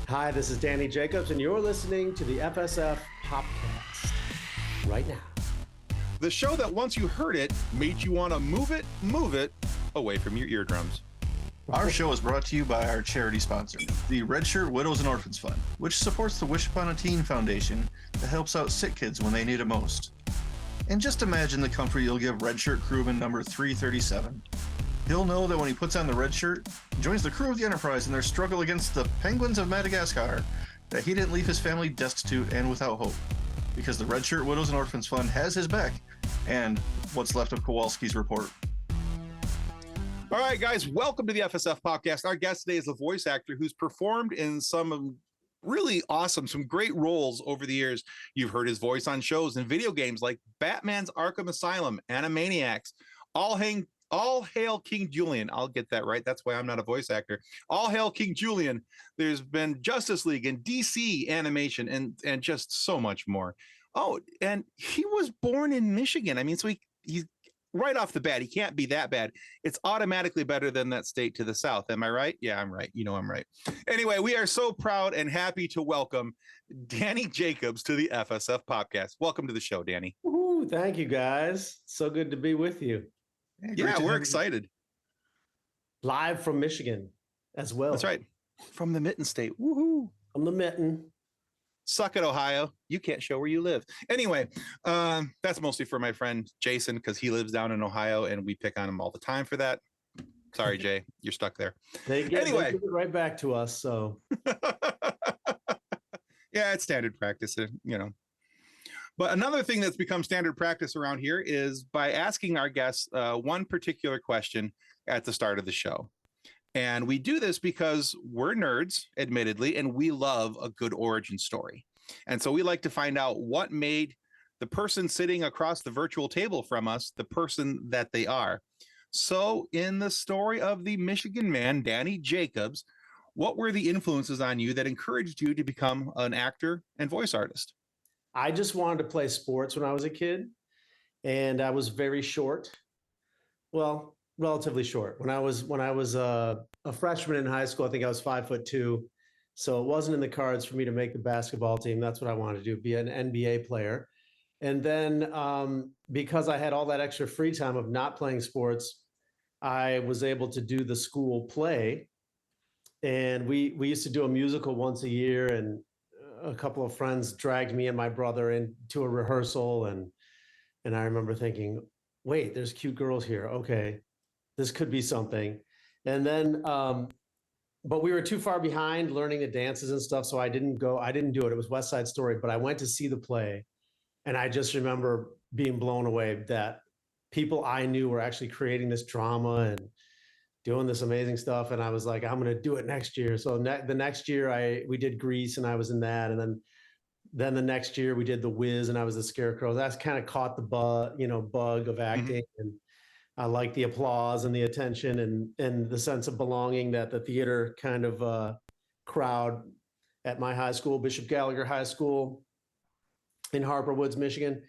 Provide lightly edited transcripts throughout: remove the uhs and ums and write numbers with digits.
Hi, this is Danny Jacobs, and you're listening to the FSF PopCast right now. The show that once you heard it, made you want to move it away from your eardrums. Our show is brought to you by our charity sponsor, the Red Shirt Widows and Orphans Fund, which supports the Wish Upon a Teen Foundation that helps out sick kids when they need it most. And just imagine the comfort you'll give Red Shirt crewman number 337. He'll know that when he puts on the red shirt, joins the crew of the Enterprise in their struggle against the penguins of Madagascar, that he didn't leave his family destitute and without hope, because the Red Shirt Widows and Orphans Fund has his back, and what's left of Kowalski's report. All right, guys, welcome to the FSF Podcast. Our guest today is a voice actor who's performed in some really awesome, some great roles over the years. You've heard his voice on shows and video games like Batman's Arkham Asylum, Animaniacs, All Hail King Julien. I'll get that right. That's why I'm not a voice actor. All Hail King Julien. There's been Justice League and DC animation and just so much more. Oh, and he was born in Michigan. I mean, so he's right off the bat, he can't be that bad. It's automatically better than that state to the south. Am I right? Yeah, I'm right. You know I'm right. Anyway, we are so proud and happy to welcome Danny Jacobs to the FSF Podcast. Welcome to the show, Danny. Ooh, thank you, guys. So good to be with you. Yeah, we're excited. Live from Michigan as well. That's right. From the Mitten State. Woohoo. From the Mitten. Suck it, Ohio. You can't show where you live. Anyway, that's mostly for my friend Jason because he lives down in Ohio and we pick on him all the time for that. Sorry, Jay, you're stuck there. They give it right back to us. So, yeah, it's standard practice, you know. But another thing that's become standard practice around here is by asking our guests one particular question at the start of the show. And we do this because we're nerds, admittedly, and we love a good origin story. And so we like to find out what made the person sitting across the virtual table from us the person that they are. So in the story of the Michigan man, Danny Jacobs, what were the influences on you that encouraged you to become an actor and voice artist? I just wanted to play sports when I was a kid, and I was very short. Well, relatively short. When I was a freshman in high school, I think I was 5'2". So it wasn't in the cards for me to make the basketball team. That's what I wanted to do, be an NBA player. And then because I had all that extra free time of not playing sports, I was able to do the school play. And we used to do a musical once a year, and a couple of friends dragged me and my brother into a rehearsal. And I remember thinking, wait, there's cute girls here. Okay, this could be something. And then, but we were too far behind learning the dances and stuff. So I didn't do it. It was West Side Story, but I went to see the play. And I just remember being blown away that people I knew were actually creating this drama and doing this amazing stuff. And I was like, I'm going to do it next year. So the next year we did Grease and I was in that. And then the next year we did The Wiz and I was the Scarecrow. That's kind of caught the bug of acting. Mm-hmm. And I like the applause and the attention and the sense of belonging that the theater kind of crowd at my high school, Bishop Gallagher High School in Harper Woods, Michigan.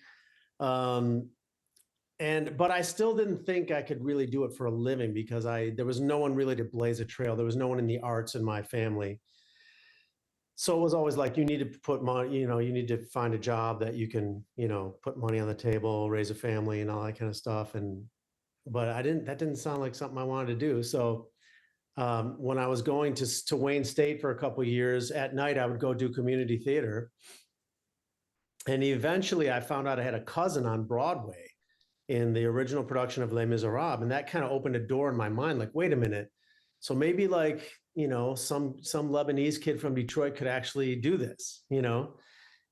But I still didn't think I could really do it for a living because there was no one really to blaze a trail. There was no one in the arts in my family. So it was always like, you need to put money, you need to find a job that you can, put money on the table, raise a family and all that kind of stuff. But that didn't sound like something I wanted to do. So when I was going to Wayne State for a couple of years, at night, I would go do community theater. And eventually I found out I had a cousin on Broadway in the original production of Les Miserables. And that kind of opened a door in my mind, like, wait a minute. So maybe some Lebanese kid from Detroit could actually do this,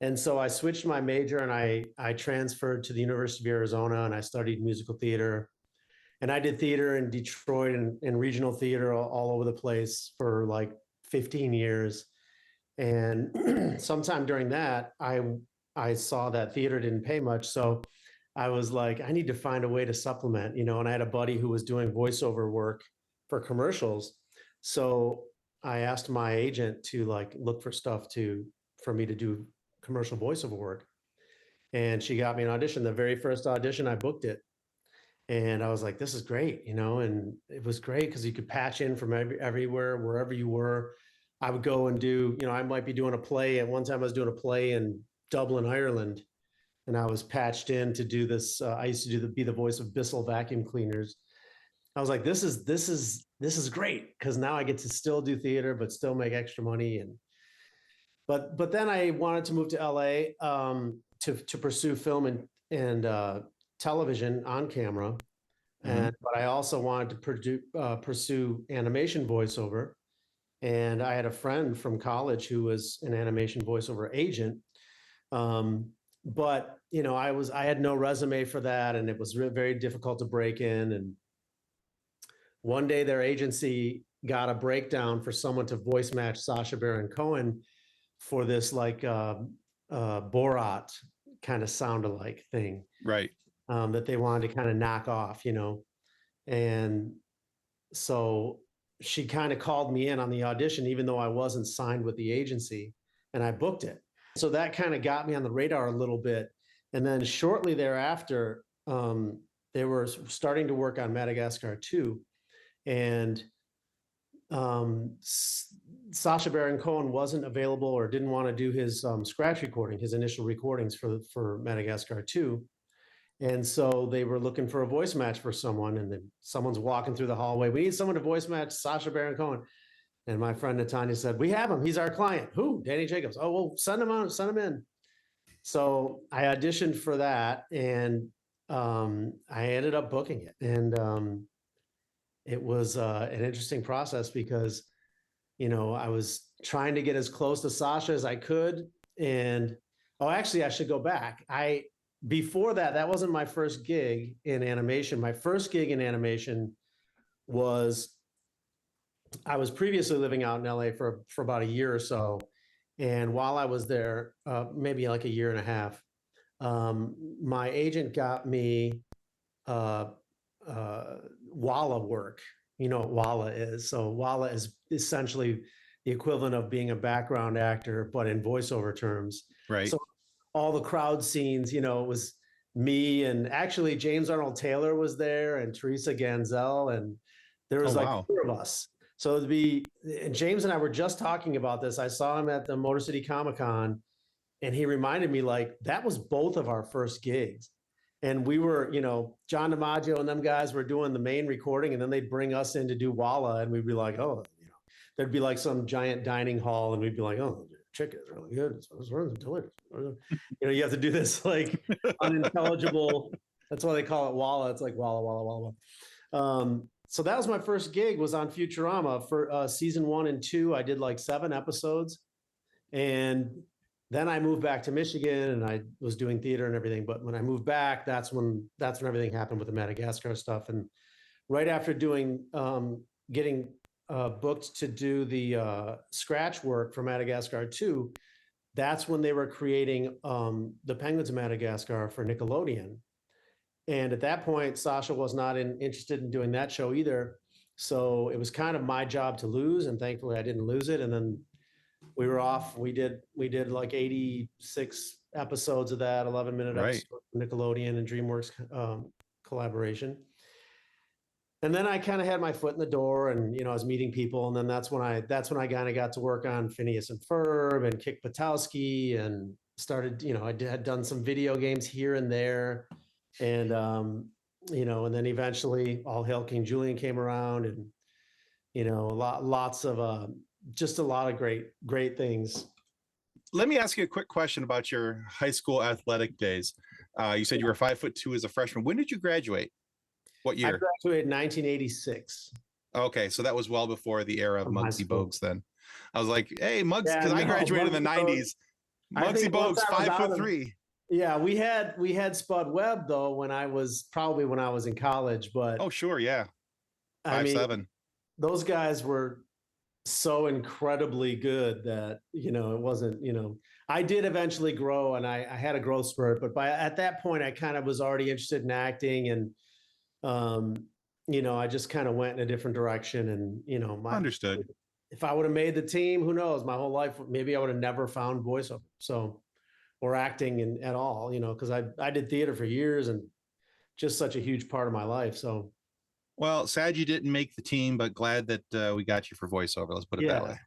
And so I switched my major and I transferred to the University of Arizona and I studied musical theater. And I did theater in Detroit and regional theater all over the place for like 15 years. And sometime during that, I saw that theater didn't pay much. So I was like, I need to find a way to supplement, and I had a buddy who was doing voiceover work for commercials. So I asked my agent to look for stuff for me to do commercial voiceover work. And she got me an audition. The very first audition, I booked it. And I was like, this is great, and it was great because you could patch in from everywhere, wherever you were. I would go and do, I might be doing a play. At one time I was doing a play in Dublin, Ireland, and I was patched in to do this. I used to be the voice of Bissell vacuum cleaners. I was like, this is great, because now I get to still do theater, but still make extra money. But then I wanted to move to LA to pursue film and television on camera. But I also wanted to pursue animation voiceover. And I had a friend from college who was an animation voiceover agent. But I had no resume for that, and it was very difficult to break in. And one day their agency got a breakdown for someone to voice match Sasha Baron Cohen for this like Borat kind of sound-alike thing, right? That they wanted to kind of knock off, and so she kind of called me in on the audition, even though I wasn't signed with the agency, and I booked it. So that kind of got me on the radar a little bit. And then shortly thereafter, they were starting to work on Madagascar 2. And Sasha Baron Cohen wasn't available or didn't want to do his scratch recording, his initial recordings for Madagascar 2. And so they were looking for a voice match for someone, and then someone's walking through the hallway. We need someone to voice match Sasha Baron Cohen. And my friend Natanya said, we have him. He's our client. Who? Danny Jacobs. Oh, well, send him on, send him in. So I auditioned for that, and I ended up booking it. And it was an interesting process because, I was trying to get as close to Sasha as I could. And, actually, I should go back. Before that wasn't my first gig in animation. My first gig in animation was, I was previously living out in LA for about a year or so. And while I was there, maybe like a year and a half, my agent got me Walla work. You know what Walla is. So Walla is essentially the equivalent of being a background actor, but in voiceover terms. Right. So all the crowd scenes, it was me, and actually James Arnold Taylor was there, and Teresa Ganzel, and there was wow. 4 of us. So and James and I were just talking about this. I saw him at the Motor City Comic-Con, and he reminded me, like, that was both of our first gigs. And we were, John DiMaggio and them guys were doing the main recording, and then they'd bring us in to do Walla, and we'd be like, there'd be like some giant dining hall, and we'd be like, oh, chicken is really good. It's delicious. You have to do this like unintelligible. That's why they call it Walla. It's like Walla, Walla, Walla. So that was my first gig, was on Futurama for season 1 and 2. I did like 7 episodes, and then I moved back to Michigan, and I was doing theater and everything. But when I moved back, that's when everything happened with the Madagascar stuff. And right after getting booked to do the scratch work for Madagascar 2, that's when they were creating the Penguins of Madagascar for Nickelodeon. And at that point, Sasha was not interested in doing that show either. So it was kind of my job to lose, and thankfully I didn't lose it. And then we were off. We did like 86 episodes of that, 11-minute episode, Nickelodeon and DreamWorks collaboration. And then I kind of had my foot in the door, and I was meeting people, and then that's when I kind of got to work on Phineas and Ferb and Kick Buttowski, and started. I had done some video games here and there, and and then eventually All Hail King Julien came around, and lots of just a lot of great things. Let me ask you a quick question about your high school athletic days. You said you were 5'2" as a freshman. When did you graduate? What year? I graduated in 1986. Okay, so that was well before the era of Muggsy Bogues then. I was like, hey, Muggs, because I graduated in the 90s. Muggsy Bogues, 5'3". Yeah, we had Spud Webb though when I was in college, but oh sure, yeah. 5'7". Those guys were so incredibly good that it wasn't, I did eventually grow, and I had a growth spurt, but at that point I kind of was already interested in acting, and I just kind of went in a different direction, and understood. If I would have made the team, who knows, my whole life, maybe I would have never found voiceover, or acting at all, because I did theater for years, and just such a huge part of my life. So Well, sad you didn't make the team, but glad that we got you for voiceover. Let's put it that way.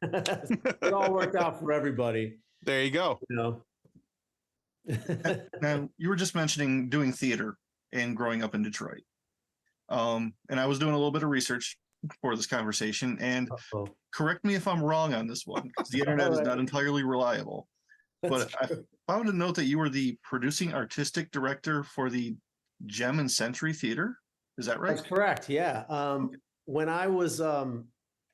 It all worked out for everybody. There you go. You know. Now, you were just mentioning doing theater and growing up in Detroit. And I was doing a little bit of research for this conversation, and correct me if I'm wrong on this one, because the internet is not entirely reliable. But I found a note that you were the producing artistic director for the Gem and Century Theater. Is that right? That's correct. Yeah. When I was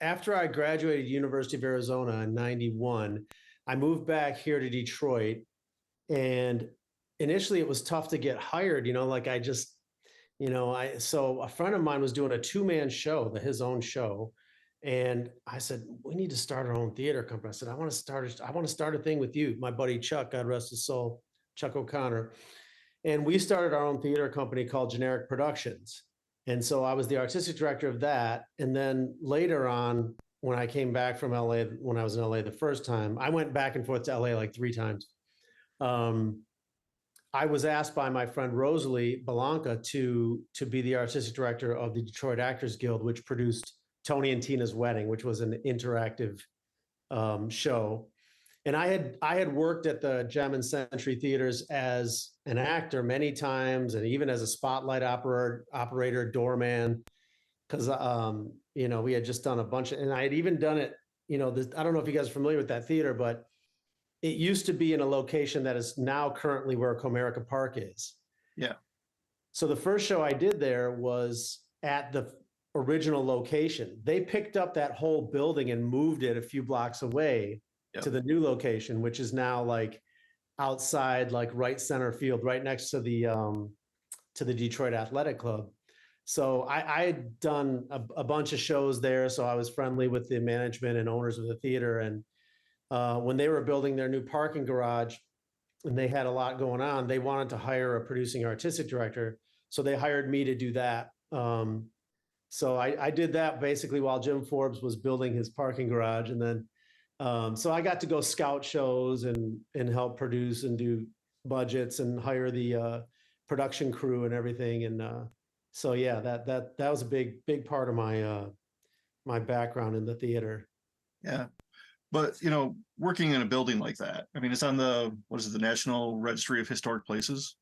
after I graduated University of Arizona in '91, I moved back here to Detroit, and initially it was tough to get hired. So a friend of mine was doing a two-man show, his own show. And I said, we need to start our own theater company. I said, I want to start a thing with you. My buddy Chuck, God rest his soul, Chuck O'Connor. And we started our own theater company called Generic Productions. And so I was the artistic director of that. And then later on, when I came back from LA, when I was in LA the first time, I went back and forth to LA like 3 times. I was asked by my friend Rosalie Belanca to be the artistic director of the Detroit Actors Guild, which produced Tony and Tina's Wedding, which was an interactive show. And I had worked at the Gem and Century Theaters as an actor many times, and even as a spotlight operator, doorman, because we had just done a bunch of, and I had even done it. I don't know if you guys are familiar with that theater, but it used to be in a location that is now currently where Comerica Park is. Yeah. So the first show I did there was at the original location. They picked up that whole building and moved it a few blocks away to the new location, which is now like outside, like right center field, right next to the Detroit Athletic Club. So I had done a bunch of shows there. So I was friendly with the management and owners of the theater. And when they were building their new parking garage and they had a lot going on, they wanted to hire a producing artistic director. So they hired me to do that. So I did that basically while Jim Forbes was building his parking garage. And then, so I got to go scout shows and help produce and do budgets and hire the production crew and everything. And so, yeah, that was a big part of my background in the theater. Yeah. But, working in a building like that, I mean, it's on the National Registry of Historic Places.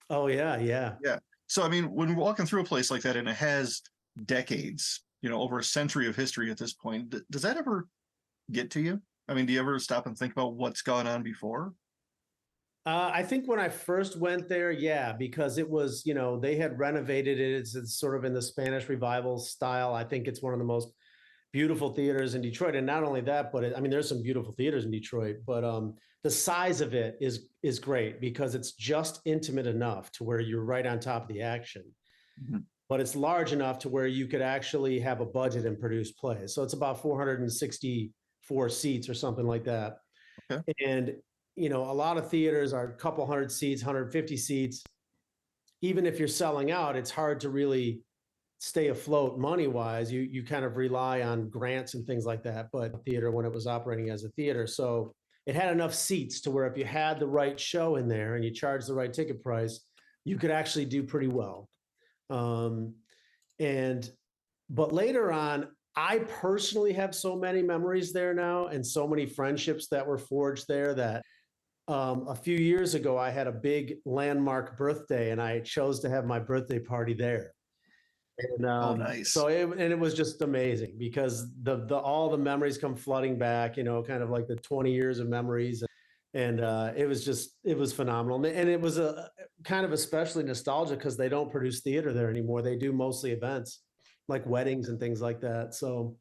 Oh, yeah. Yeah. Yeah. So, I mean, when walking through a place like that and it has decades, over a century of history at this point, does that ever get to you? I mean, do you ever stop and think about what's gone on before? I think when I first went there, yeah, because it was, they had renovated it. It's sort of in the Spanish Revival style. I think it's one of the most beautiful theaters in Detroit. And not only that, but there's some beautiful theaters in Detroit, but the size of it is great because it's just intimate enough to where you're right on top of the action. Mm-hmm. But it's large enough to where you could actually have a budget and produce plays. So it's about 464 seats or something like that. Okay. And, a lot of theaters are a couple hundred seats, 150 seats. Even if you're selling out, it's hard to really stay afloat money-wise. You kind of rely on grants and things like that, but theater when it was operating as a theater. So it had enough seats to where if you had the right show in there and you charged the right ticket price, you could actually do pretty well. But later on, I personally have so many memories there now and so many friendships that were forged there that a few years ago, I had a big landmark birthday and I chose to have my birthday party there. And, oh, nice. So it was just amazing because all the memories come flooding back, kind of like the 20 years of memories. And it was phenomenal. And it was a kind of especially nostalgic because they don't produce theater there anymore. They do mostly events like weddings and things like that. So,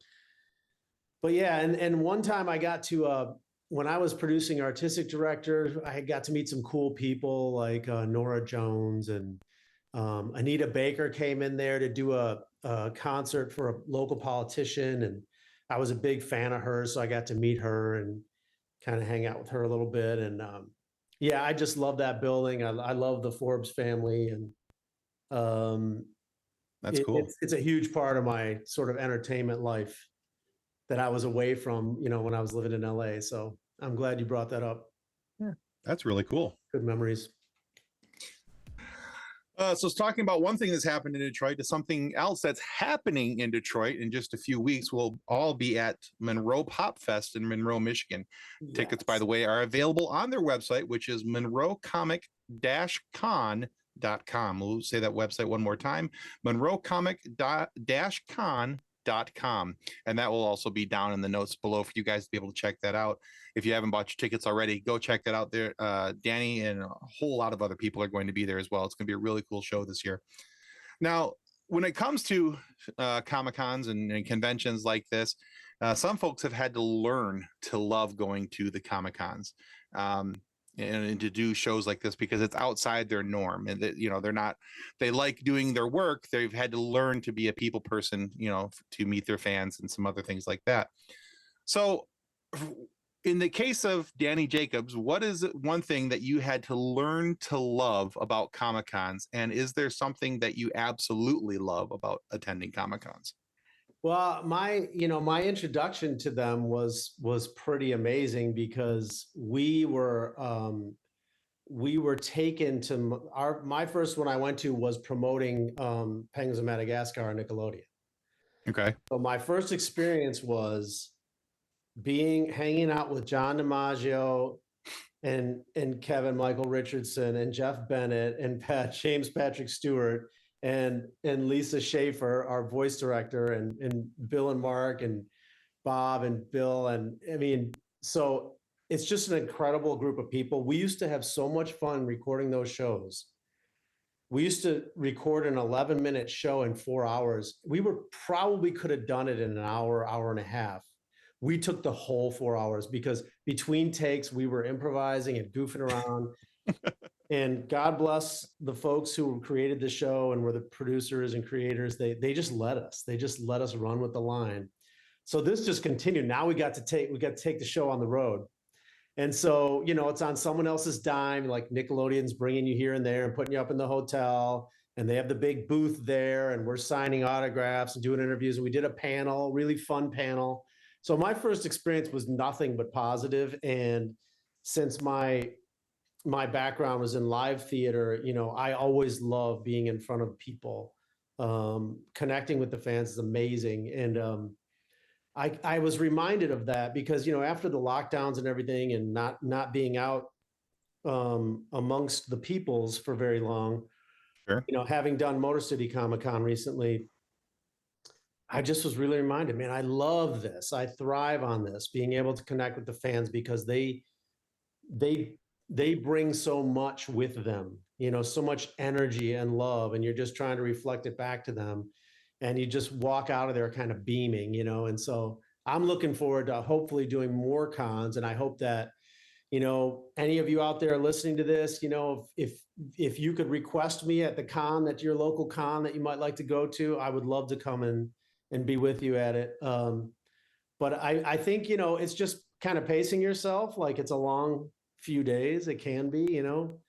but yeah. And one time I got to, when I was producing artistic director, I got to meet some cool people like Nora Jones and Anita Baker came in there to do a concert for a local politician. And I was a big fan of hers. So I got to meet her and kind of hang out with her a little bit. And yeah, I just love that building. I love the Forbes family. And that's cool. It's a huge part of my sort of entertainment life that I was away from, when I was living in LA. So I'm glad you brought that up. Yeah, that's really cool. Good memories. So it's talking about one thing that's happened in Detroit to something else that's happening in Detroit in just a few weeks. We'll all be at Monroe Pop Fest in Monroe, Michigan. Yes. Tickets, by the way, are available on their website, which is monroecomic-con.com. We'll say that website one more time, monroecomic-con.com. And that will also be down in the notes below for you guys to be able to check that out. If you haven't bought your tickets already, go check that out there. Danny and a whole lot of other people are going to be there as well. It's going to be a really cool show this year. Now, when it comes to Comic-Cons and conventions like this, some folks have had to learn to love going to the Comic-Cons and to do shows like this because it's outside their norm, and that, you know, they like doing their work. They've had to learn to be a people person, you know, to meet their fans and some other things like that. So in the case of Danny Jacobs, what is one thing that you had to learn to love about Comic-Cons? And is there something that you absolutely love about attending Comic-Cons? Well, my introduction to them was pretty amazing because we were taken to my first one I went to was promoting Penguins of Madagascar on Nickelodeon. Okay. So my first experience was hanging out with John DiMaggio and Kevin Michael Richardson and Jeff Bennett and James Patrick Stewart and Lisa Schaefer, our voice director, and Bill and Mark and Bob and Bill. And I mean, so it's just an incredible group of people. We used to have so much fun recording those shows. We used to record an 11-minute show in 4 hours. We probably could have done it in an hour, hour and a half. We took the whole 4 hours because between takes, we were improvising and goofing around. And God bless the folks who created the show and were the producers and creators. They just let us. They just let us run with the line. So this just continued. Now we got to take the show on the road. And so, you know, it's on someone else's dime, like Nickelodeon's bringing you here and there and putting you up in the hotel. And they have the big booth there and we're signing autographs and doing interviews. And we did a panel, really fun panel. So my first experience was nothing but positive. And since my background was in live theater, you know, I always love being in front of people. Connecting with the fans is amazing. And I was reminded of that because, you know, after the lockdowns and everything and not being out amongst the peoples for very long, sure. You know, having done Motor City Comic Con recently, I just was really reminded, man, I love this. I thrive on this, being able to connect with the fans because they bring so much with them, you know, so much energy and love, and you're just trying to reflect it back to them. And you just walk out of there kind of beaming, you know. And so I'm looking forward to hopefully doing more cons. And I hope that, you know, any of you out there listening to this, you know, if you could request me at the con, at your local con that you might like to go to, I would love to come and be with you at it. But I think, you know, it's just kind of pacing yourself. Like it's a long few days. It can be, you know,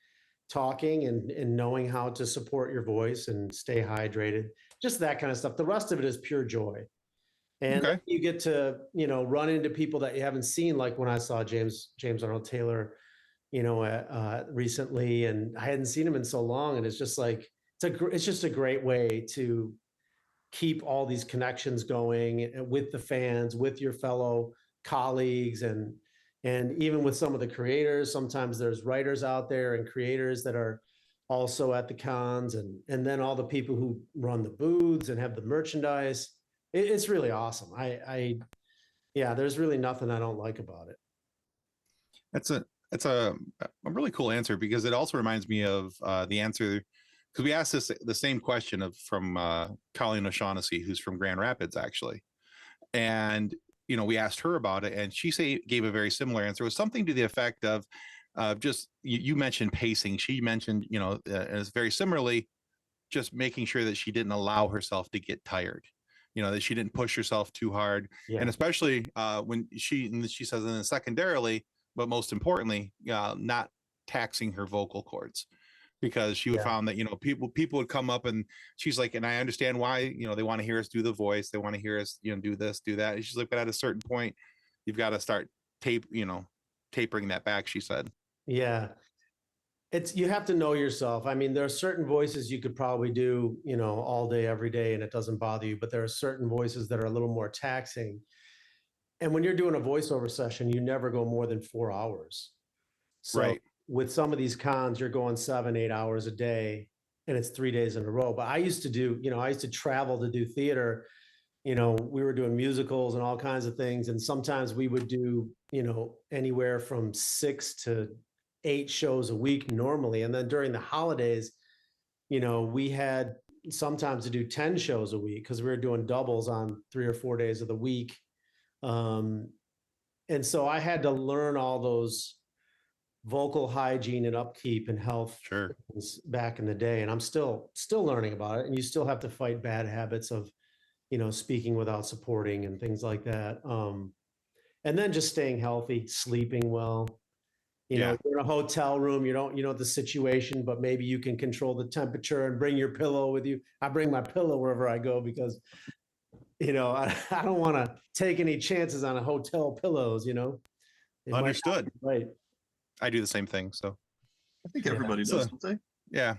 talking and knowing how to support your voice and stay hydrated, just that kind of stuff. The rest of it is pure joy. And okay. You get to, you know, run into people that you haven't seen. Like when I saw James Arnold Taylor, you know, recently, and I hadn't seen him in so long. And it's just like, it's just a great way to keep all these connections going with the fans, with your fellow colleagues, and even with some of the creators. Sometimes there's writers out there and creators that are also at the cons, and then all the people who run the booths and have the merchandise. It's really awesome. Yeah, there's really nothing I don't like about it. That's a really cool answer, because it also reminds me of the answer, because we asked the same question from Colleen O'Shaughnessy, who's from Grand Rapids actually, and you know, we asked her about it, and she gave a very similar answer. It was something to the effect of just you mentioned pacing. She mentioned, you know, as very similarly, just making sure that she didn't allow herself to get tired. You know, that she didn't push herself too hard, and especially when she says, and then secondarily, but most importantly, not taxing her vocal cords, because she found that, you know, people would come up, and she's like, and I understand why, you know, they want to hear us do the voice, they want to hear us, you know, do this, do that. And she's like, but at a certain point, you've got to start tapering that back, she said. Yeah. It's, you have to know yourself. I mean, there are certain voices you could probably do, you know, all day, every day, and it doesn't bother you. But there are certain voices that are a little more taxing. And when you're doing a voiceover session, you never go more than 4 hours. So Right. with some of these cons, you're going 7, 8 hours a day, and it's 3 days in a row. But I used to do, you know, I used to travel to do theater. You know, we were doing musicals and all kinds of things. And sometimes we would do, you know, anywhere from 6 to 8 shows a week normally. And then during the holidays, you know, we had sometimes to do 10 shows a week because we were doing doubles on 3 or 4 days of the week. And so I had to learn all those vocal hygiene and upkeep and health Sure. things back in the day. And I'm still learning about it. And you still have to fight bad habits of, you know, speaking without supporting and things like that. And then just staying healthy, sleeping well. You know, you're in a hotel room, you know the situation, but maybe you can control the temperature and bring your pillow with you. I bring my pillow wherever I go because, you know, I don't want to take any chances on a hotel pillows, you know. It might not Understood. be right. I do the same thing. So I think Yeah. everybody does, don't they? yeah,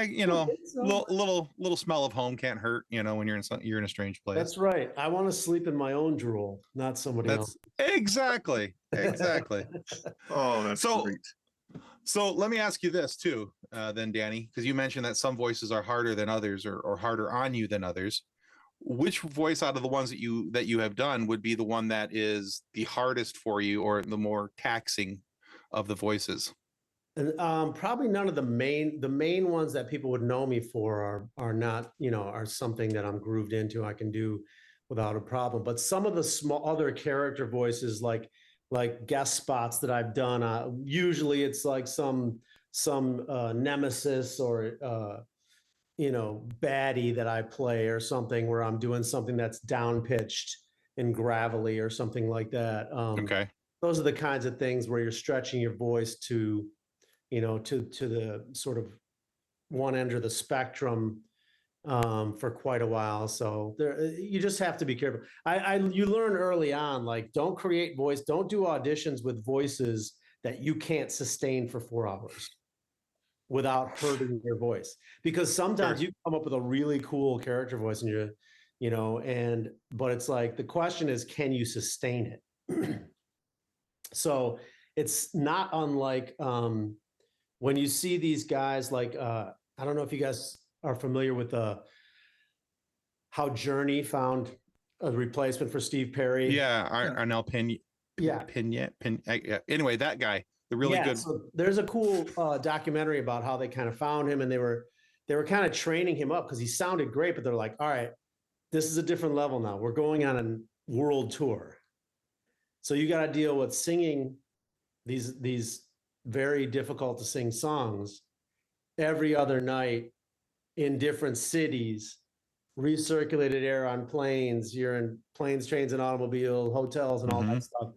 you know, little smell of home can't hurt. You know, when you're in a strange place. That's right. I want to sleep in my own drool, not somebody else. Exactly. Oh, that's So- great. So let me ask you this too, then Danny, because you mentioned that some voices are harder than others, or harder on you than others. Which voice out of the ones that you have done would be the one that is the hardest for you, or the more taxing of the voices? And probably none of the main ones that people would know me for are not, you know, are something that I'm grooved into. I can do without a problem. But some of the small other character voices, like guest spots that I've done, usually it's like some nemesis or you know, baddie that I play or something where I'm doing something that's down pitched and gravelly or something like that. Okay. Those are the kinds of things where you're stretching your voice to, you know, to the sort of one end of the spectrum for quite a while. So there, you just have to be careful. You learn early on, like, don't create voice, don't do auditions with voices that you can't sustain for 4 hours without hurting your voice. Because sometimes you come up with a really cool character voice and you're, you know, but it's like, the question is, can you sustain it? So it's not unlike, when you see these guys like, I don't know if you guys are familiar with how Journey found a replacement for Steve Perry. Yeah, Arnell Pin. Yeah. Anyway, that guy, the really good. So there's a cool documentary about how they kind of found him, and they were kind of training him up because he sounded great, but they're like, all right, this is a different level now. We're going on a world tour. So you got to deal with singing these very difficult to sing songs every other night in different cities, recirculated air on planes. You're in planes, trains, and automobiles, hotels, and all that stuff.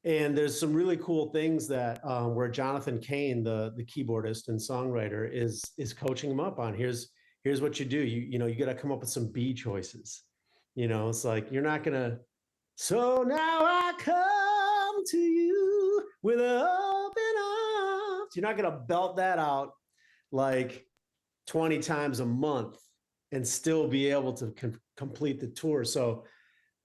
And there's some really cool things that where Jonathan Cain, the keyboardist and songwriter, is coaching him up on. Here's what you do. You know, you got to come up with some B choices. You know, it's like, you're not gonna. So now I come to you with open arms. You're not gonna belt that out like 20 times a month and still be able to complete the tour. So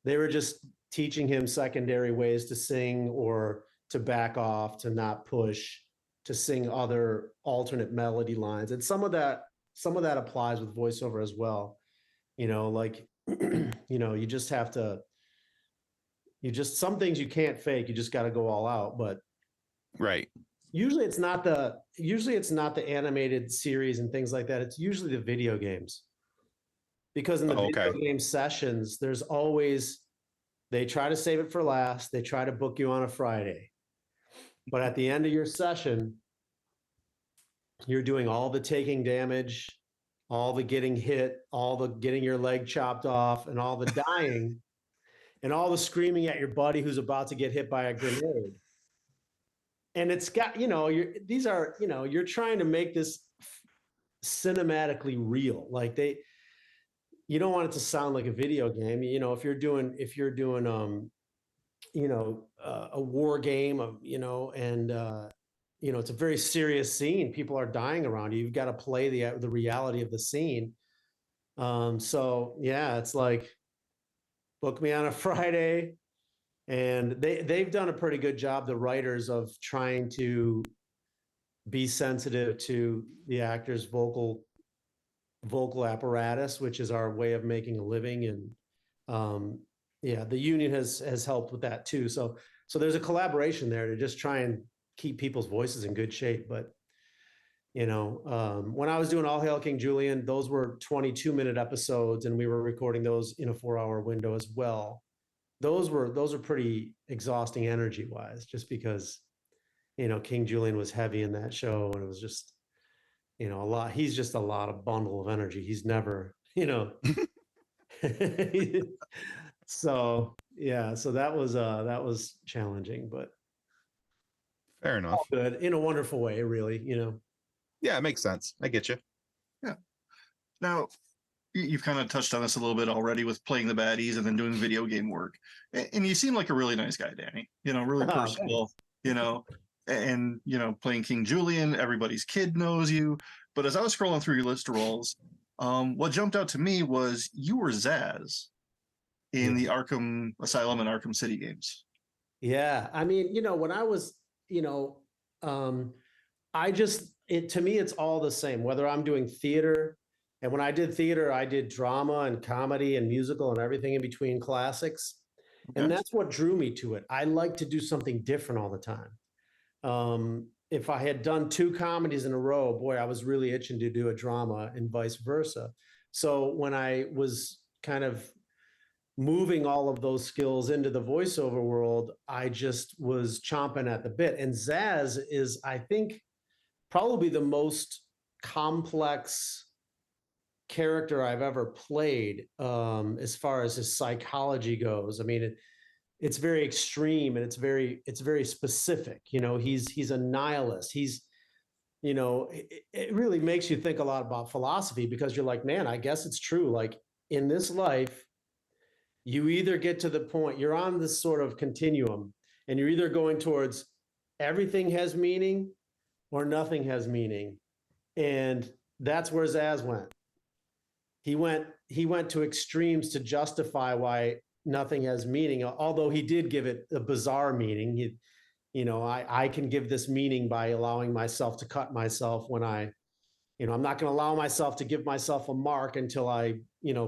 they were just teaching him secondary ways to sing, or to back off, to not push, to sing other alternate melody lines. And some of that applies with voiceover as well. You know, like, you know, you just have to, some things you can't fake, you just got to go all out. But Right. usually it's not the animated series and things like that. It's usually the video games. Because in the video game sessions, there's always, they try to save it for last. They try to book you on a Friday. But at the end of your session, you're doing all the taking damage, all the getting hit, all the getting your leg chopped off, and all the dying, and all the screaming at your buddy who's about to get hit by a grenade. And it's got, you know, you're trying to make this cinematically real. Like, you don't want it to sound like a video game. You know, if you're doing you know, a war game of, you know, and it's a very serious scene. People are dying around you. You've got to play the reality of the scene. So yeah, it's like, book me on a Friday. And they've done a pretty good job, the writers, of trying to be sensitive to the actor's vocal apparatus, which is our way of making a living. And yeah, the union has helped with that too. So there's a collaboration there to just try and keep people's voices in good shape. But when I was doing All Hail King Julien, those were 22-minute episodes, and we were recording those in a 4-hour window as well. Those are pretty exhausting energy wise, just because, King Julien was heavy in that show, and it was just, a lot. He's just a lot of bundle of energy. He's never, so yeah, so that was challenging, but fair enough. Good in a wonderful way, really, Yeah, it makes sense. I get you. Yeah. Now, you've kind of touched on this a little bit already with playing the baddies and then doing video game work. And you seem like a really nice guy, Danny, really personable, and, playing King Julien, everybody's kid knows you. But as I was scrolling through your list of roles, what jumped out to me was you were Zsasz in the Arkham Asylum and Arkham City games. Yeah. I mean, when I was, to me, it's all the same, whether I'm doing theater. And when I did theater, I did drama and comedy and musical and everything in between classics. Okay. And that's what drew me to it. I like to do something different all the time. If I had done 2 comedies in a row, boy, I was really itching to do a drama, and vice versa. So when I was kind of moving all of those skills into the voiceover world, I just was chomping at the bit. And Zsasz is, I think, probably the most complex character I've ever played, as far as his psychology goes. I mean, it's very extreme, and it's very specific. He's a nihilist. He's, it really makes you think a lot about philosophy, because you're like, man, I guess it's true. Like, in this life, you either get to the point, you're on this sort of continuum, and you're either going towards everything has meaning or nothing has meaning. And that's where Zsasz went. He went to extremes to justify why nothing has meaning, although he did give it a bizarre meaning. I can give this meaning by allowing myself to cut myself when I'm not going to allow myself to give myself a mark until I,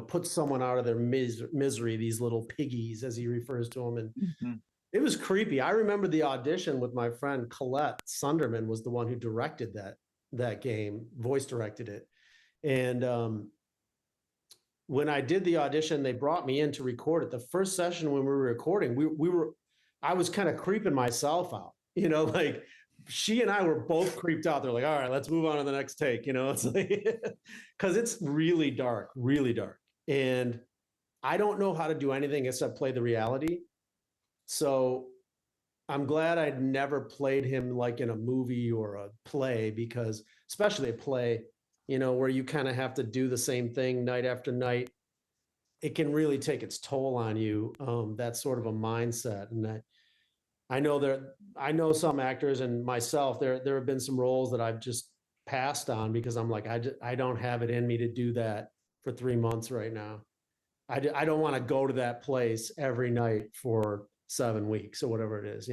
put someone out of their misery, these little piggies, as he refers to them. And it was creepy. I remember the audition with my friend Colette Sunderman was the one who directed that game, voice directed it. And when I did the audition, they brought me in to record it. The first session when we were recording, I was kind of creeping myself out, like she and I were both creeped out. They're like, all right, let's move on to the next take. It's like, cause it's really dark. And I don't know how to do anything except play the reality. So I'm glad I'd never played him like in a movie or a play, because especially a play, where you kind of have to do the same thing night after night, it can really take its toll on you. That's sort of a mindset. And I know some actors and myself, there have been some roles that I've just passed on because I'm like, I don't have it in me to do that for 3 months right now. I don't want to go to that place every night for 7 weeks or whatever it is,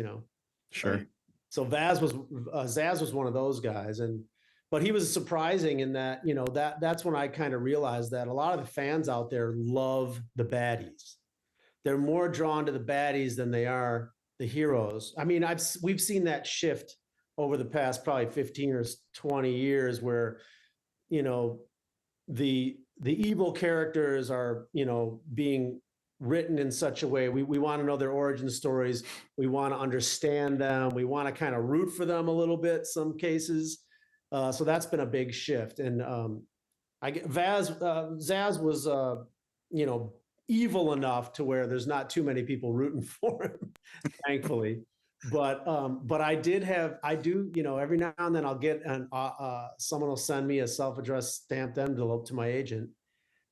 Sure. Right? So Zsasz was one of those guys. But he was surprising in that, that's when I kind of realized that a lot of the fans out there love the baddies. They're more drawn to the baddies than they are the heroes. I mean, we've seen that shift over the past probably 15 or 20 years where, the evil characters are, being written in such a way. We want to know their origin stories. We want to understand them. We want to kind of root for them a little bit, some cases. So that's been a big shift. And Zsasz was, evil enough to where there's not too many people rooting for him, thankfully. But I do, every now and then I'll get someone will send me a self-addressed stamped envelope to my agent.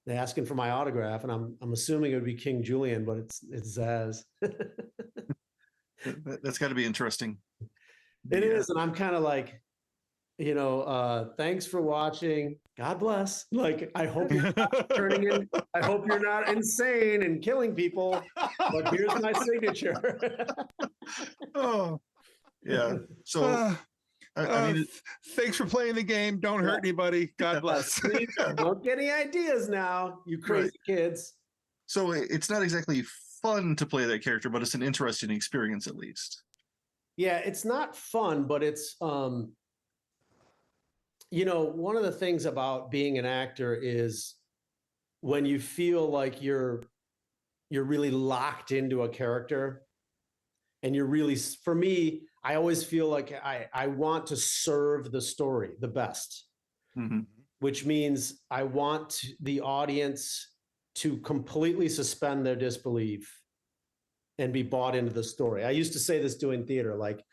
They're asking for my autograph, and I'm assuming it would be King Julien, but it's Zsasz. That's got to be interesting. It is, and I'm kind of like, thanks for watching. God bless. Like, I hope you're not turning in. I hope you're not insane and killing people. But here's my signature. Oh, yeah. So, I mean, thanks for playing the game. Don't hurt anybody. God bless. Please don't get any ideas now, you crazy kids. So it's not exactly fun to play that character, but it's an interesting experience at least. Yeah, it's not fun, but it's one of the things about being an actor is when you feel like you're really locked into a character, and you're really, for me, I always feel like I want to serve the story the best, which means I want the audience to completely suspend their disbelief and be bought into the story. I used to say this doing theater, like,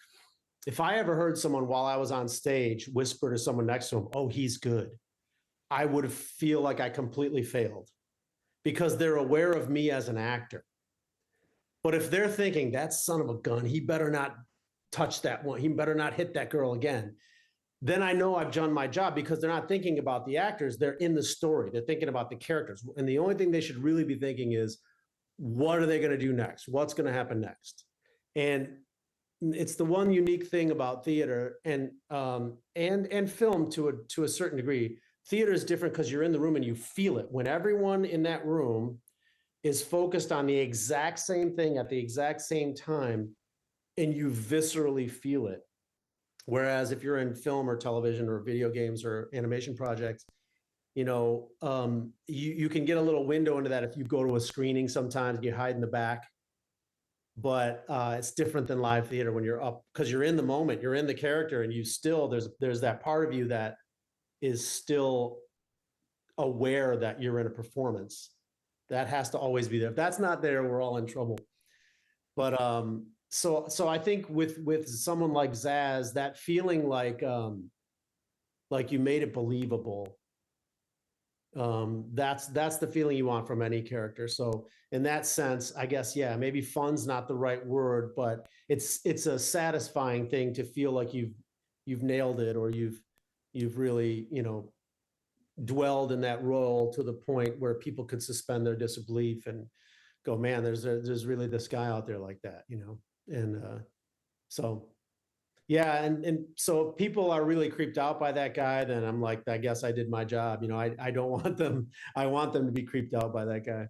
if I ever heard someone while I was on stage whisper to someone next to him, "Oh, he's good," I would feel like I completely failed, because they're aware of me as an actor. But if they're thinking, "That son of a gun, he better not touch that one, he better not hit that girl again," then I know I've done my job, because they're not thinking about the actors, they're in the story, they're thinking about the characters. And the only thing they should really be thinking is, what are they going to do next? What's going to happen next? And it's the one unique thing about theater and film to a certain degree. Theater is different because you're in the room and you feel it. When everyone in that room is focused on the exact same thing at the exact same time, and you viscerally feel it. Whereas if you're in film or television or video games or animation projects, you can get a little window into that if you go to a screening sometimes, you hide in the back. But it's different than live theater when you're up, because you're in the moment, you're in the character, and you still, there's that part of you that is still aware that you're in a performance. That has to always be there. If that's not there, we're all in trouble. But so I think with someone like Zsasz, that feeling like you made it believable, that's the feeling you want from any character. So in that sense, I guess, yeah, maybe fun's not the right word, but it's a satisfying thing to feel like you've nailed it, or you've really, dwelled in that role to the point where people could suspend their disbelief and go, man, there's really this guy out there like that, and so yeah, and so if people are really creeped out by that guy, then I'm like, I guess I did my job. I don't want them. I want them to be creeped out by that guy.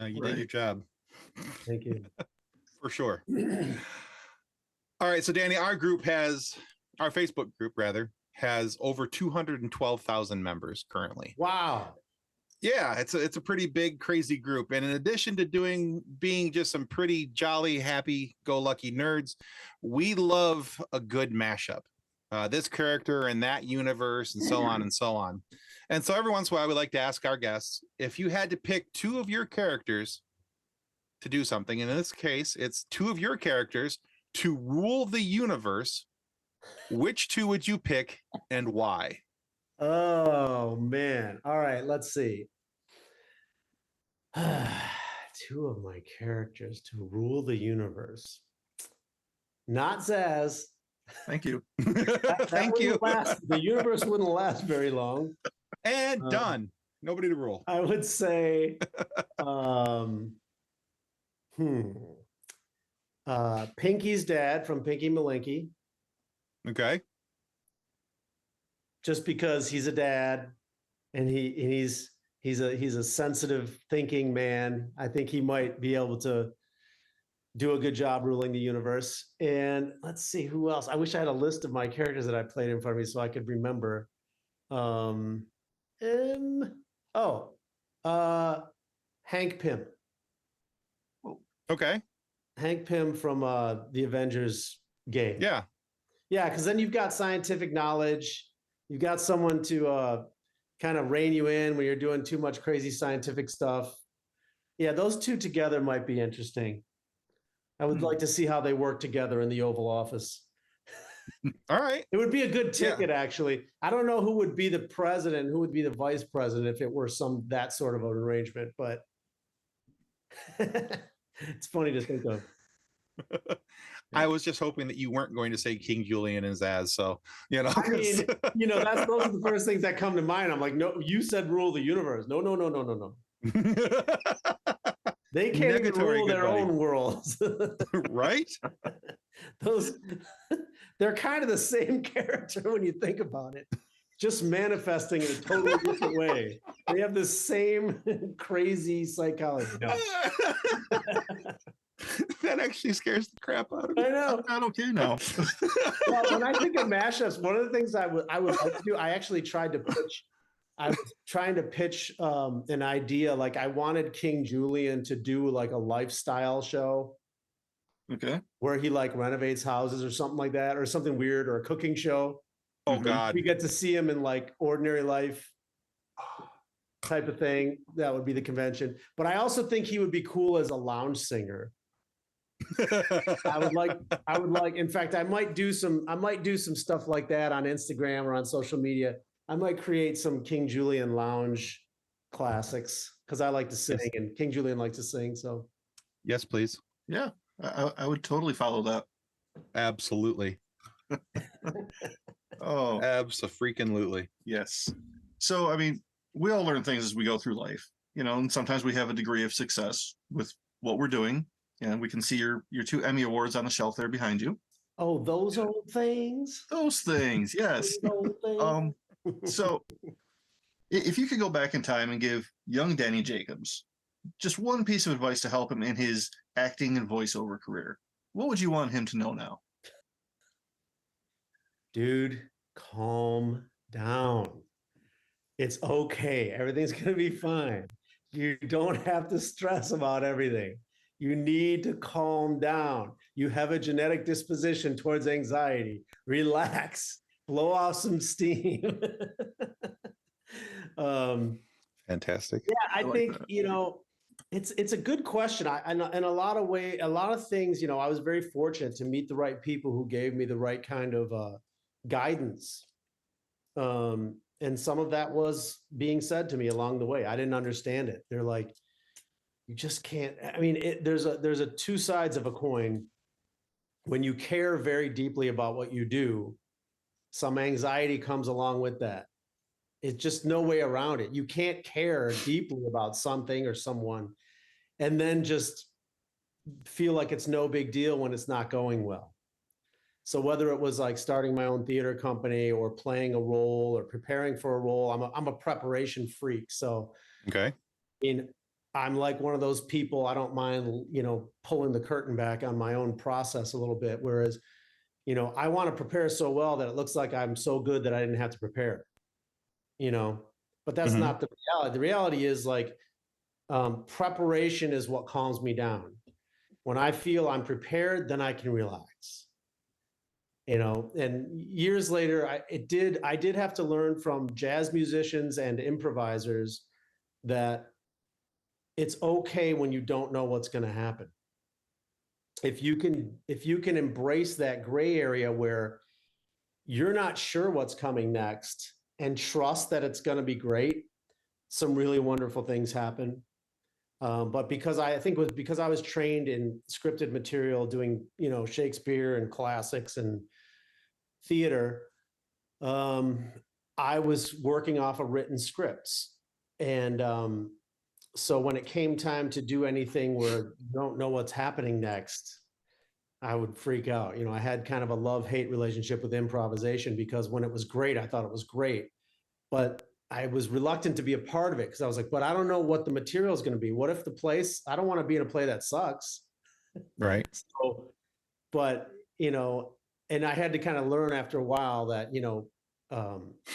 You did your job. Thank you. For sure. All right, so Danny, our Facebook group has over 212,000 members currently. Wow. Yeah, it's a pretty big, crazy group. And in addition to being just some pretty jolly, happy-go-lucky nerds, we love a good mashup. This character and that universe, and so on and so on. And so every once in a while, we like to ask our guests, if you had to pick two of your characters to do something, and in this case, it's two of your characters to rule the universe, which two would you pick and why? Oh, man. All right, let's see. Two of my characters to rule the universe. Not Zsasz. Thank you. Thank you. The universe wouldn't last very long. And done. Nobody to rule. I would say, Pinky's dad from Pinky Malinky. Okay. Just because he's a dad, and he's a sensitive thinking man. I think he might be able to do a good job ruling the universe. And let's see who else. I wish I had a list of my characters that I played in front of me so I could remember. Hank Pym. Okay. Hank Pym from the Avengers game. Yeah. Yeah, because then you've got scientific knowledge. You've got someone to kind of rein you in when you're doing too much crazy scientific stuff. Yeah, those two together might be interesting. I would like to see how they work together in the Oval Office. All right. It would be a good ticket, actually. I don't know who would be the president, who would be the vice president if it were that sort of an arrangement, but it's funny to think of. I was just hoping that you weren't going to say King Julien and Zsasz. So, I mean, those are the first things that come to mind. I'm like, no, you said rule the universe. No, no, no, no, no, no. They can't even rule their own worlds. Right? They're kind of the same character when you think about it, just manifesting in a totally different way. They have the same crazy psychology. No. That actually scares the crap out of me. I know. I'm not okay now. Well, when I think of mashups, one of the things I would like to do, I actually tried to pitch. I was trying to pitch an idea. Like I wanted King Julien to do like a lifestyle show. Okay. Where he like renovates houses or something like that, or something weird, or a cooking show. Oh God. We get to see him in like ordinary life type of thing. That would be the convention. But I also think he would be cool as a lounge singer. I would like, in fact, I might do some stuff like that on Instagram or on social media. I might create some King Julien lounge classics because I like to sing and King Julien likes to sing. So yes, please. Yeah, I would totally follow that. Absolutely. Oh, abso-freaking-lutely. Yes. So, I mean, we all learn things as we go through life, and sometimes we have a degree of success with what we're doing. And we can see your 2 Emmy awards on the shelf there behind you. Oh, those old things. Those things, yes. Those old things. So, if you could go back in time and give young Danny Jacobs just one piece of advice to help him in his acting and voiceover career, what would you want him to know now? Dude, calm down. It's okay. Everything's going to be fine. You don't have to stress about everything. You need to calm down. You have a genetic disposition towards anxiety. Relax. Blow off some steam. Fantastic. Yeah, I think, it's a good question. In a lot of things, I was very fortunate to meet the right people who gave me the right kind of guidance. And some of that was being said to me along the way. I didn't understand it. They're like, you just can't. I mean, there's a two sides of a coin. When you care very deeply about what you do, some anxiety comes along with that. It's just no way around it. You can't care deeply about something or someone and then just feel like it's no big deal when it's not going well. So whether it was like starting my own theater company or playing a role or preparing for a role, I'm a preparation freak. So okay. I'm like one of those people, I don't mind, pulling the curtain back on my own process a little bit. Whereas, I want to prepare so well that it looks like I'm so good that I didn't have to prepare, but that's not the reality. The reality is like, preparation is what calms me down. When I feel I'm prepared, then I can relax, and years later, I did have to learn from jazz musicians and improvisers that it's okay when you don't know what's going to happen. If you can embrace that gray area where you're not sure what's coming next and trust that it's going to be great, some really wonderful things happen. But because I was trained in scripted material, doing, Shakespeare and classics and theater, I was working off of written scripts. And so when it came time to do anything where you don't know what's happening next, I would freak out. I had kind of a love-hate relationship with improvisation because when it was great, I thought it was great. But I was reluctant to be a part of it because I was like, but I don't know what the material is going to be. What if I don't want to be in a play that sucks. Right. So, but, and I had to kind of learn after a while that,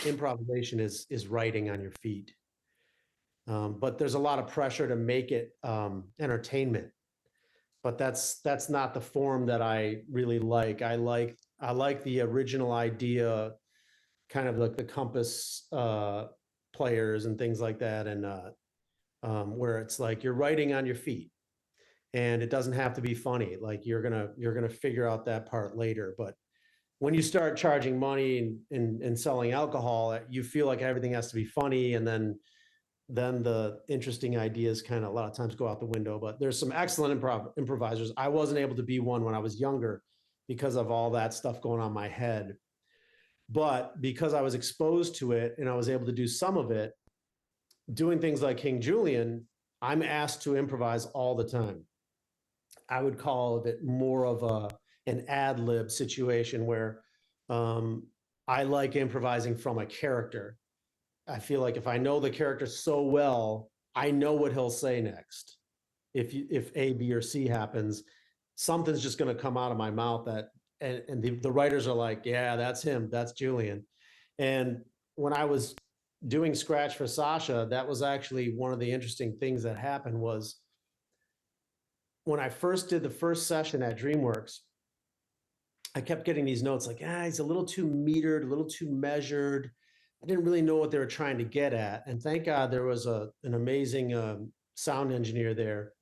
improvisation is writing on your feet. But there's a lot of pressure to make it entertainment. But that's not the form that I really like. I like the original idea, kind of like the Compass players and things like that, and where it's like you're writing on your feet, and it doesn't have to be funny. Like you're gonna figure out that part later. But when you start charging money and selling alcohol, you feel like everything has to be funny, and then then the interesting ideas kind of a lot of times go out the window. But there's some excellent improvisers. I wasn't able to be one when I was younger because of all that stuff going on in my head. But because I was exposed to it and I was able to do some of it, doing things like King Julien, I'm asked to improvise all the time. I would call it more of an ad lib situation where I like improvising from a character. I feel like if I know the character so well, I know what he'll say next. If A, B, or C happens, something's just going to come out of my mouth that, and the writers are like, yeah, that's him, that's Julien. And when I was doing Scratch for Sasha, that was actually one of the interesting things that happened was when I first did the first session at DreamWorks, I kept getting these notes like, he's a little too metered, a little too measured. I didn't really know what they were trying to get at. And thank God there was an amazing sound engineer there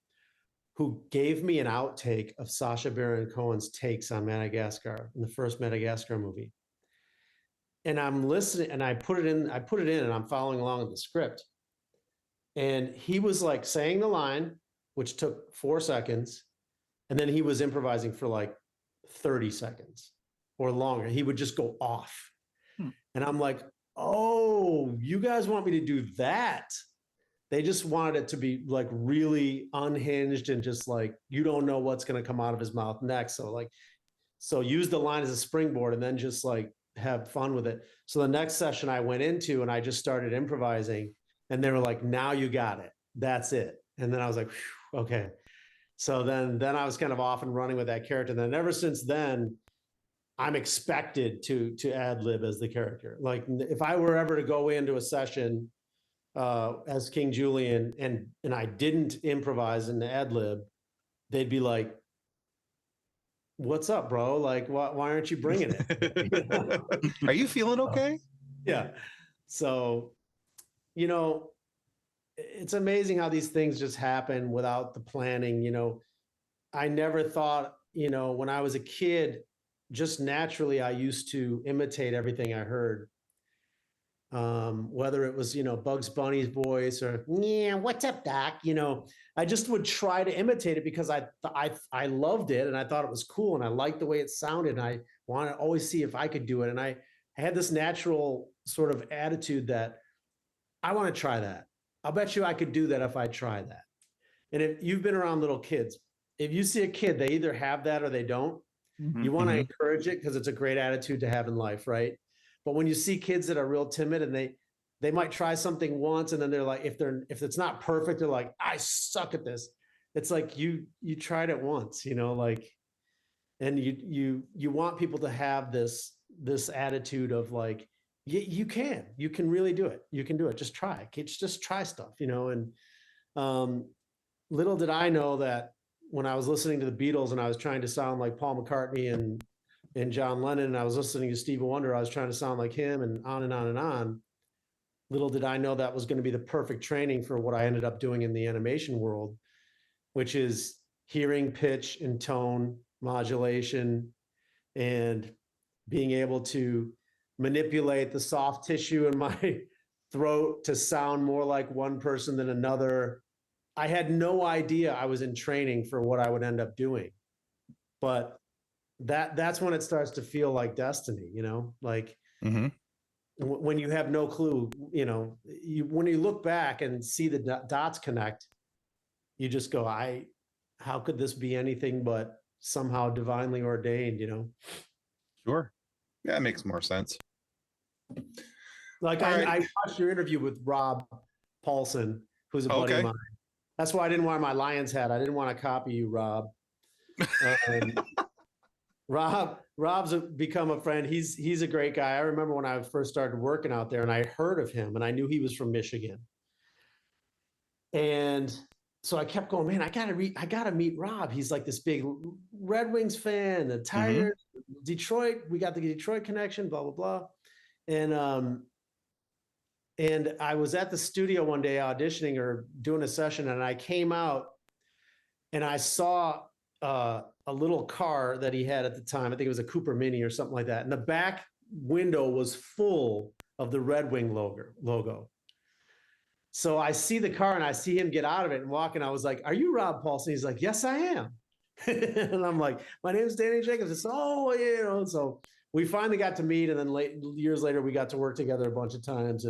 who gave me an outtake of Sasha Baron Cohen's takes on Madagascar, in the first Madagascar movie. And I'm listening and I put it in and I'm following along with the script. And he was like saying the line, which took 4 seconds. And then he was improvising for like 30 seconds or longer. He would just go off. And I'm like, oh, you guys want me to do that? They just wanted it to be like really unhinged and just like, you don't know what's going to come out of his mouth next. So use the line as a springboard and then just like have fun with it. So the next session I went into and I just started improvising and they were like, now you got it. That's it. And then I was like, okay. So then I was kind of off and running with that character. And then ever since then, I'm expected to ad lib as the character. Like if I were ever to go into a session as King Julien and I didn't improvise in the ad lib, they'd be like, what's up, bro? Like, why aren't you bringing it? Are you feeling okay? Yeah. So, it's amazing how these things just happen without the planning. I never thought, when I was a kid, just naturally, I used to imitate everything I heard. Whether it was, Bugs Bunny's voice or, yeah, what's up, Doc? I just would try to imitate it because I loved it and I thought it was cool and I liked the way it sounded. And I want to always see if I could do it. And I had this natural sort of attitude that I want to try that. I'll bet you I could do that if I try that. And if you've been around little kids, if you see a kid, they either have that or they don't. You want to encourage it because it's a great attitude to have in life, right? But when you see kids that are real timid and they might try something once and then they're like, if it's not perfect, they're like, I suck at this. It's like you tried it once, and you want people to have this attitude of like, you can really do it. You can do it. Just try. Just try stuff, and little did I know that when I was listening to the Beatles and I was trying to sound like Paul McCartney and John Lennon, and I was listening to Stevie Wonder, I was trying to sound like him and on and on and on. Little did I know that was going to be the perfect training for what I ended up doing in the animation world, which is hearing pitch and tone modulation and being able to manipulate the soft tissue in my throat to sound more like one person than another. I had no idea I was in training for what I would end up doing, but that's when it starts to feel like destiny, like when you have no clue, when you look back and see the dots connect, you just go, how could this be anything but somehow divinely ordained, Sure. Yeah, it makes more sense. Like I watched your interview with Rob Paulson, who's a buddy of mine. That's why I didn't wear my Lions hat. I didn't want to copy you, Rob. Rob's become a friend. He's a great guy. I remember when I first started working out there and I heard of him and I knew he was from Michigan. And so I kept going, man, I gotta meet Rob. He's like this big Red Wings fan, the Tigers, Detroit. We got the Detroit connection, blah, blah, blah. And I was at the studio one day auditioning or doing a session, and I came out and I saw a little car that he had at the time. I think it was a Cooper Mini or something like that. And the back window was full of the Red Wing logo. So I see the car and I see him get out of it and walk. And I was like, "Are you Rob Paulson?" He's like, "Yes, I am." And I'm like, "My name's Danny Jacobs." It's so we finally got to meet, and then years later we got to work together a bunch of times.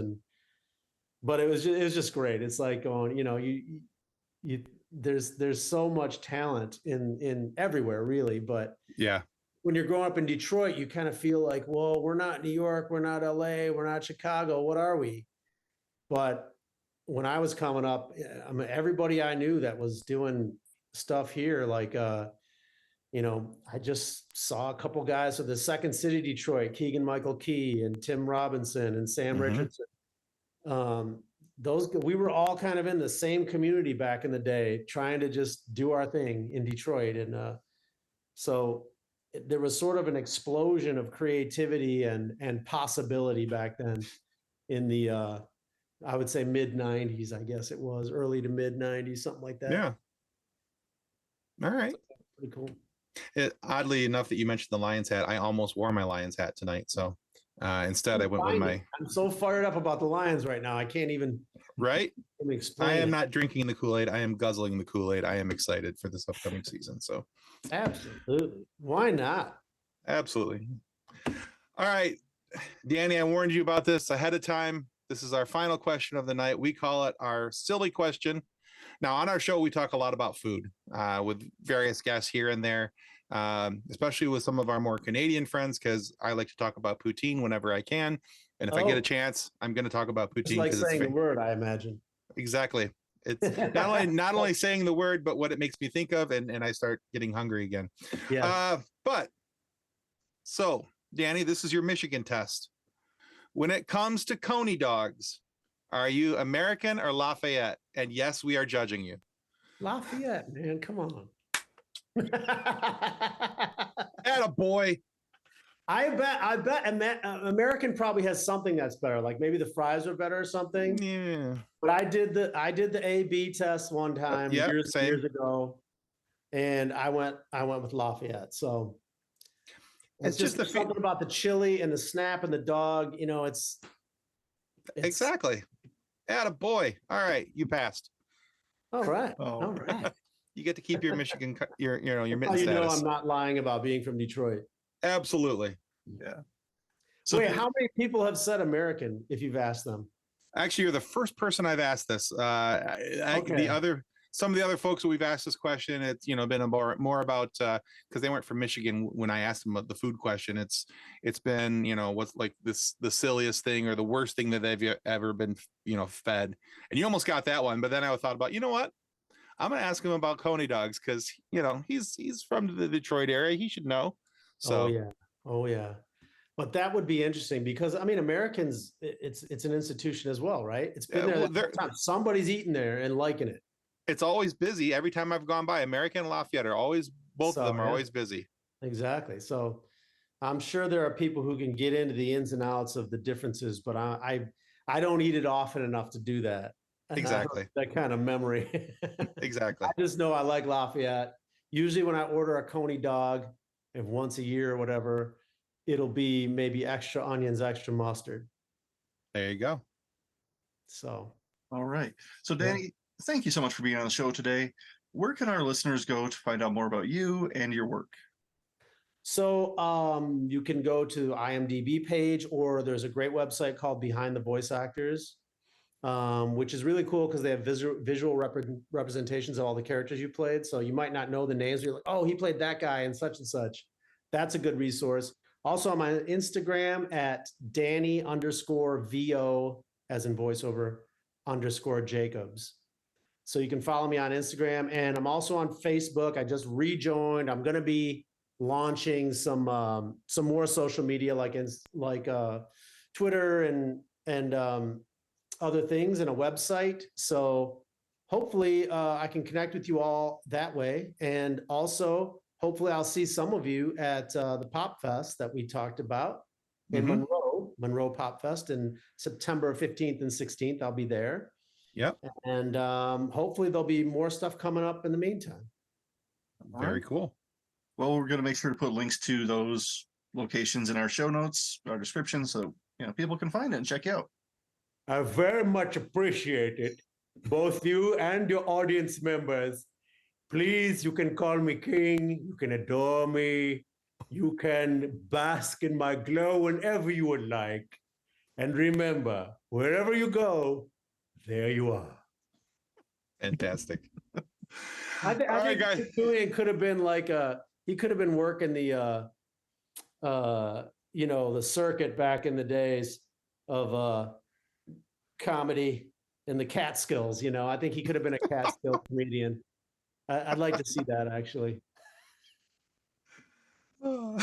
But it was just great. It's like going, there's so much talent in everywhere, really. But Yeah. when you're growing up in Detroit, you kind of feel like, well, we're not New York, we're not LA, we're not Chicago. What are we? But when I was coming up, I mean, everybody I knew that was doing stuff here, like, I just saw a couple guys with the Second City Detroit, Keegan Michael Key and Tim Robinson and Sam Richardson. We were all kind of in the same community back in the day, trying to just do our thing in Detroit. And so there was sort of an explosion of creativity and possibility back then in the, I would say mid 90s, I guess it was early to mid 90s, something like that. Yeah. All right. So pretty cool. Oddly enough that you mentioned the Lions hat, I almost wore my Lions hat tonight. So instead I went with I'm so fired up about the Lions right now. I can't even explain. I am not drinking the Kool-Aid. I am guzzling the Kool-Aid. I am excited for this upcoming season. So absolutely. Why not? Absolutely. All right, Danny, I warned you about this ahead of time. This is our final question of the night. We call it our silly question. Now, on our show, we talk a lot about food with various guests here and there, especially with some of our more Canadian friends, because I like to talk about poutine whenever I can. And if I get a chance, I'm going to talk about poutine. It's like saying the word, I imagine. Exactly. It's not only saying the word, but what it makes me think of, and I start getting hungry again. Yeah. So, Danny, this is your Michigan test. When it comes to Coney Dogs, are you American or Lafayette? And yes, we are judging you. Lafayette, man, come on. Attaboy. I bet American probably has something that's better. Like maybe the fries are better or something. Yeah. But I did the A/B test one time years ago, and I went with Lafayette. So it's just something about the chili and the snap and the dog. It's exactly. Attaboy. All right, you passed. All right. All right. You get to keep your Michigan, your Mitten status. I'm not lying about being from Detroit. Absolutely. Yeah. So wait, how many people have said American if you've asked them? Actually, you're the first person I've asked this. Some of the other folks that we've asked this question, it's been more about because they weren't from Michigan when I asked them the food question. It's been what's like the silliest thing or the worst thing that they've ever been fed. And you almost got that one, but then I thought about what, I'm gonna ask him about Coney Dogs because he's from the Detroit area. He should know. So oh yeah. But that would be interesting because Americans, it's an institution as well, right? It's been there. Somebody's eating there and liking it. It's always busy. Every time I've gone by, American and Lafayette are always, both of them are always busy. Exactly. So I'm sure there are people who can get into the ins and outs of the differences, but I don't eat it often enough to do that. Exactly. That kind of memory. Exactly. I just know I like Lafayette. Usually when I order a Coney dog, if once a year or whatever, it'll be maybe extra onions, extra mustard. There you go. So. All right. So Danny, thank you so much for being on the show today. Where can our listeners go to find out more about you and your work? So you can go to the IMDB page, or there's a great website called Behind the Voice Actors, which is really cool because they have visual representations of all the characters you played. So you might not know the names. You're like, oh, he played that guy and such. That's a good resource. Also on my Instagram at Danny_VO as in voiceover _Jacobs. So you can follow me on Instagram, and I'm also on Facebook. I just rejoined. I'm going to be launching some more social media like Twitter and other things, and a website. So hopefully I can connect with you all that way. And also hopefully I'll see some of you at the Pop Fest that we talked about in Monroe Pop Fest in September 15th and 16th. I'll be there. Yep. And hopefully there'll be more stuff coming up in the meantime. Very cool. Well, we're going to make sure to put links to those locations in our show notes, our description, so people can find it and check you out. I very much appreciate it. Both you and your audience members. Please, you can call me king. You can adore me. You can bask in my glow whenever you would like. And remember, wherever you go, there you are. Fantastic. I All right, think guys. Julien could have been like he could have been working the the circuit back in the days of comedy in the Catskills. I think he could have been a Catskill comedian. I'd like to see that actually. All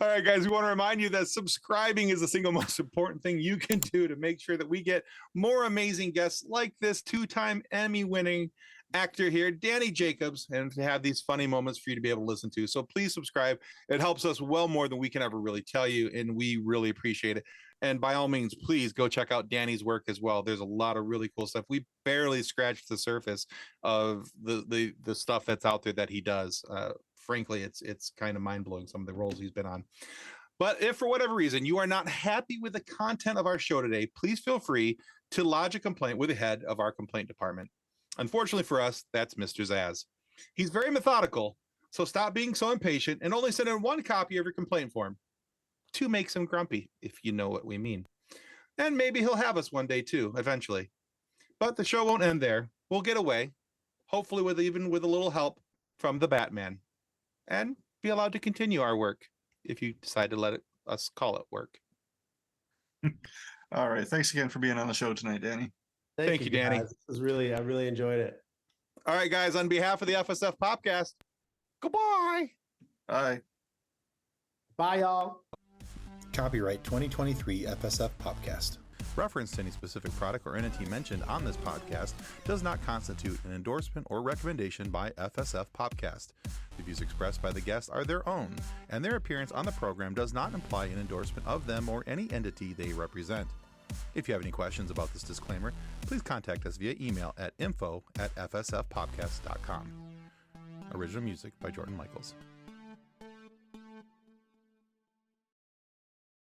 right, guys, we want to remind you that subscribing is the single most important thing you can do to make sure that we get more amazing guests like this two-time Emmy-winning actor here, Danny Jacobs, and to have these funny moments for you to be able to listen to. So please subscribe. It helps us well more than we can ever really tell you, and we really appreciate it. And by all means, please go check out Danny's work as well. There's a lot of really cool stuff. We barely scratched the surface of the stuff that's out there that he does. Frankly, it's kind of mind-blowing, some of the roles he's been on. But if for whatever reason you are not happy with the content of our show today, please feel free to lodge a complaint with the head of our complaint department. Unfortunately for us, that's Mr. Zsasz. He's very methodical, so stop being so impatient and only send in one copy of your complaint form. 2 makes him grumpy, if you know what we mean. And maybe he'll have us one day too, eventually. But the show won't end there. We'll get away, hopefully with a little help from the Batman, and be allowed to continue our work if you decide to let us call it work. All right. Thanks again for being on the show tonight, Danny. Thank you, Danny. Guys. I really enjoyed it. All right, guys, on behalf of the FSF PopCast, goodbye. Bye. Bye, y'all. Copyright 2023 FSF PopCast. Reference to any specific product or entity mentioned on this podcast does not constitute an endorsement or recommendation by FSF PopCast. The views expressed by the guests are their own, and their appearance on the program does not imply an endorsement of them or any entity they represent. If you have any questions about this disclaimer, please contact us via email at info@fsfpopcast.com. Original music by Jordan Michaels.